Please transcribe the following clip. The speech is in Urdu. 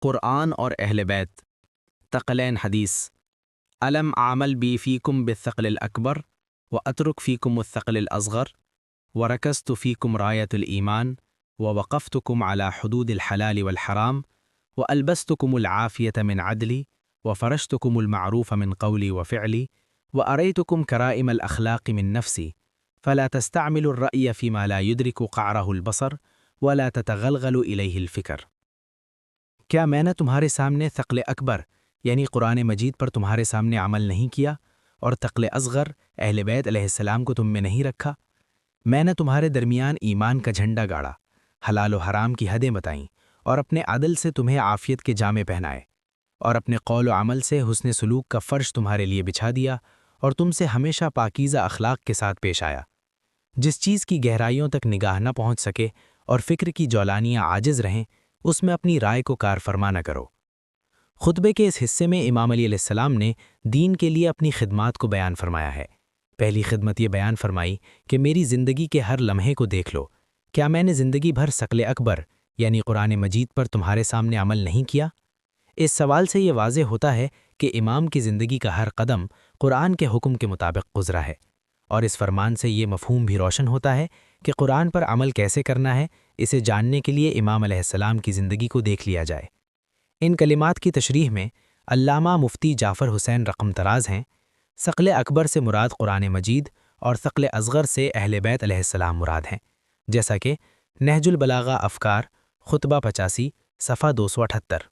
قرآن اور اہل بیت۔ ثقلین حدیث۔ الم عمل بی فیکم بالثقل الاکبر واترک فیکم الثقل الاصغر ورکزت فیکم رایت الایمان ووقفتکم على حدود الحلال والحرام والبستکم العافیة من عدلی وفرشتکم المعروف من قولی وفعلی وأريتكم كرائم الأخلاق من نفسي فلا تستعملوا الرأي فيما لا يدرك قعره البصر ولا تتغلغل إليه الفكر۔ کیا میں نے تمہارے سامنے ثقل اکبر یعنی قرآن مجید پر تمہارے سامنے عمل نہیں کیا، اور ثقل اصغر اہل بیت علیہ السلام کو تم میں نہیں رکھا؟ میں نے تمہارے درمیان ایمان کا جھنڈا گاڑا، حلال و حرام کی حدیں بتائیں، اور اپنے عدل سے تمہیں عافیت کے جامے پہنائے، اور اپنے قول و عمل سے حسن سلوک کا فرش تمہارے لیے بچھا دیا، اور تم سے ہمیشہ پاکیزہ اخلاق کے ساتھ پیش آیا۔ جس چیز کی گہرائیوں تک نگاہ نہ پہنچ سکے اور فکر کی جولانیاں عاجز رہیں، اس میں اپنی رائے کو کار فرما نہ کرو۔ خطبے کے اس حصے میں امام علیہ السلام نے دین کے لیے اپنی خدمات کو بیان فرمایا ہے۔ پہلی خدمت یہ بیان فرمائی کہ میری زندگی کے ہر لمحے کو دیکھ لو، کیا میں نے زندگی بھر ثقل اکبر یعنی قرآن مجید پر تمہارے سامنے عمل نہیں کیا؟ اس سوال سے یہ واضح ہوتا ہے کہ امام کی زندگی کا ہر قدم قرآن کے حکم کے مطابق گزرا ہے، اور اس فرمان سے یہ مفہوم بھی روشن ہوتا ہے کہ قرآن پر عمل کیسے کرنا ہے، اسے جاننے کے لیے امام علیہ السلام کی زندگی کو دیکھ لیا جائے۔ ان کلمات کی تشریح میں علامہ مفتی جعفر حسین رقم طراز ہیں۔ ثقل اکبر سے مراد قرآن مجید اور ثقل اصغر سے اہل بیت علیہ السلام مراد ہیں، جیسا کہ نہج البلاغہ افکار خطبہ 85 صفحہ 278۔